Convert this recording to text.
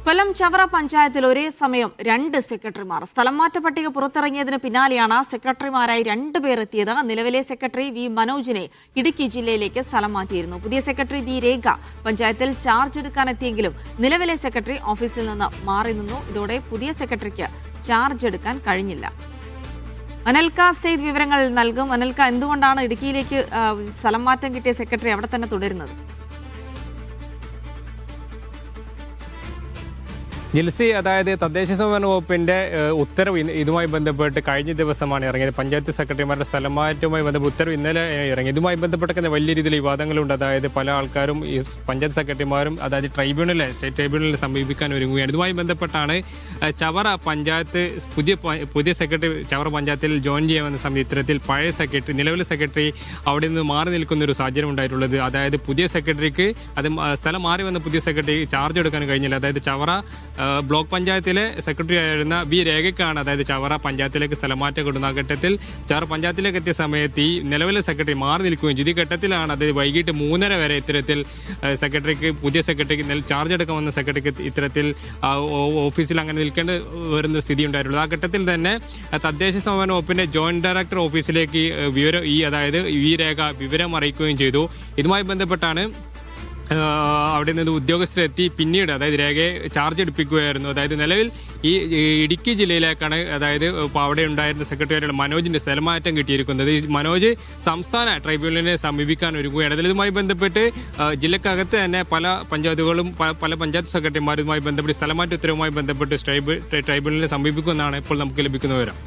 കൊല്ലം ചവറ പഞ്ചായത്തിൽ ഒരേ സമയം 2 സെക്രട്ടറിമാർ. സ്ഥലം മാറ്റ പട്ടിക പുറത്തിറങ്ങിയതിന് പിന്നാലെയാണ് സെക്രട്ടറിമാരായി 2 പേർ എത്തിയത്. നിലവിലെ സെക്രട്ടറി വി മനോജിനെ ഇടുക്കി ജില്ലയിലേക്ക് സ്ഥലം മാറ്റിയിരുന്നു. പുതിയ സെക്രട്ടറി ബി രേഖ പഞ്ചായത്തിൽ ചാർജ് എടുക്കാനെത്തിയെങ്കിലും നിലവിലെ സെക്രട്ടറി ഓഫീസിൽ നിന്ന് മാറി നിന്നു. ഇതോടെ പുതിയ സെക്രട്ടറിക്ക് ചാർജ് എടുക്കാൻ കഴിഞ്ഞില്ല. അനൽക സെയ്ദ് വിവരങ്ങൾ നൽകും. അനൽക, എന്തുകൊണ്ടാണ് ഇടുക്കിയിലേക്ക് സ്ഥലം മാറ്റം കിട്ടിയ സെക്രട്ടറി അവിടെ തന്നെ തുടരുന്നത്? ജിൽസി, അതായത് തദ്ദേശ സ്വയംഭരണ വകുപ്പിന്റെ ഉത്തരവ് ഇതുമായി ബന്ധപ്പെട്ട് കഴിഞ്ഞ ദിവസമാണ് ഇറങ്ങിയത്. പഞ്ചായത്ത് സെക്രട്ടറിമാരുടെ സ്ഥലമാറ്റവുമായി ബന്ധപ്പെട്ട് ഉത്തരവ് ഇന്നലെ ഇറങ്ങി. ഇതുമായി ബന്ധപ്പെട്ട വലിയ രീതിയിൽ വിവാദങ്ങളുണ്ട്. അതായത് പല ആൾക്കാരും ഈ പഞ്ചായത്ത് സെക്രട്ടറിമാരും അതായത് സ്റ്റേറ്റ് ട്രൈബ്യൂണലിൽ സമീപിക്കാൻ ഒരുങ്ങുകയാണ്. ഇതുമായി ബന്ധപ്പെട്ടാണ് ചവറ പഞ്ചായത്ത് പുതിയ സെക്രട്ടറി ചവറ പഞ്ചായത്തിൽ ജോയിൻ ചെയ്യാമെന്ന സമയത്ത് ഇത്തരത്തിൽ പഴയ സെക്രട്ടറി നിലവിലെ സെക്രട്ടറി അവിടെ നിന്ന് മാറി നിൽക്കുന്ന ഒരു സാഹചര്യം ഉണ്ടായിട്ടുള്ളത്. അതായത് പുതിയ സെക്രട്ടറിക്ക് സ്ഥലം മാറി വന്ന പുതിയ സെക്രട്ടറി ചാർജ് എടുക്കാൻ കഴിഞ്ഞില്ല. അതായത് ചവറ ബ്ലോക്ക് പഞ്ചായത്തിലെ സെക്രട്ടറി ആയിരുന്ന ബി രേഖയ്ക്കാണ് അതായത് ചവറ പഞ്ചായത്തിലേക്ക് സ്ഥലമാറ്റം കിട്ടുന്ന ഘട്ടത്തിൽ ചവറ പഞ്ചായത്തിലേക്ക് എത്തിയ സമയത്ത് ഈ നിലവിലെ സെക്രട്ടറി മാറി നിൽക്കുകയും ചെയ്തു. ഈ ഘട്ടത്തിലാണ് അതായത് വൈകിട്ട് 3:30 വരെ ഇത്തരത്തിൽ പുതിയ സെക്രട്ടറിക്ക് ചാർജ് എടുക്കാൻ വന്ന സെക്രട്ടറിക്ക് ഇത്തരത്തിൽ ഓഫീസിൽ അങ്ങനെ നിൽക്കേണ്ടി വരുന്ന സ്ഥിതി ഉണ്ടായിട്ടുള്ളത്. ആ ഘട്ടത്തിൽ തന്നെ തദ്ദേശ സ്വയംഭരണ വകുപ്പിന്റെ ജോയിന്റ് ഡയറക്ടർ ഓഫീസിലേക്ക് അതായത് ഈ രേഖ വിവരം അറിയിക്കുകയും ചെയ്തു. ഇതുമായി ബന്ധപ്പെട്ടാണ് അവിടെ നിന്ന് ഉദ്യോഗസ്ഥരെത്തി പിന്നീട് അതായത് രേഖയെ ചാർജ് എടുപ്പിക്കുകയായിരുന്നു. അതായത് നിലവിൽ ഈ ഇടുക്കി ജില്ലയിലേക്കാണ് അതായത് അവിടെ ഉണ്ടായിരുന്ന സെക്രട്ടറിയായിട്ടുള്ള മനോജിന്റെ സ്ഥലമാറ്റം കിട്ടിയിരിക്കുന്നത്. മനോജ് സംസ്ഥാന ട്രൈബ്യൂണലിനെ സമീപിക്കാൻ ഒരുങ്ങുകയാണ്. അതിൽ ഇതുമായി ബന്ധപ്പെട്ട് ജില്ലക്കകത്ത് തന്നെ പല പഞ്ചായത്തുകളും പല പഞ്ചായത്ത് സെക്രട്ടറിമാരുമായി ബന്ധപ്പെട്ട് സ്ഥലമാറ്റ ഉത്തരവുമായി ബന്ധപ്പെട്ട് ട്രൈബ്യൂണലിനെ സമീപിക്കുമെന്നാണ് ഇപ്പോൾ നമുക്ക് ലഭിക്കുന്ന വിവരം.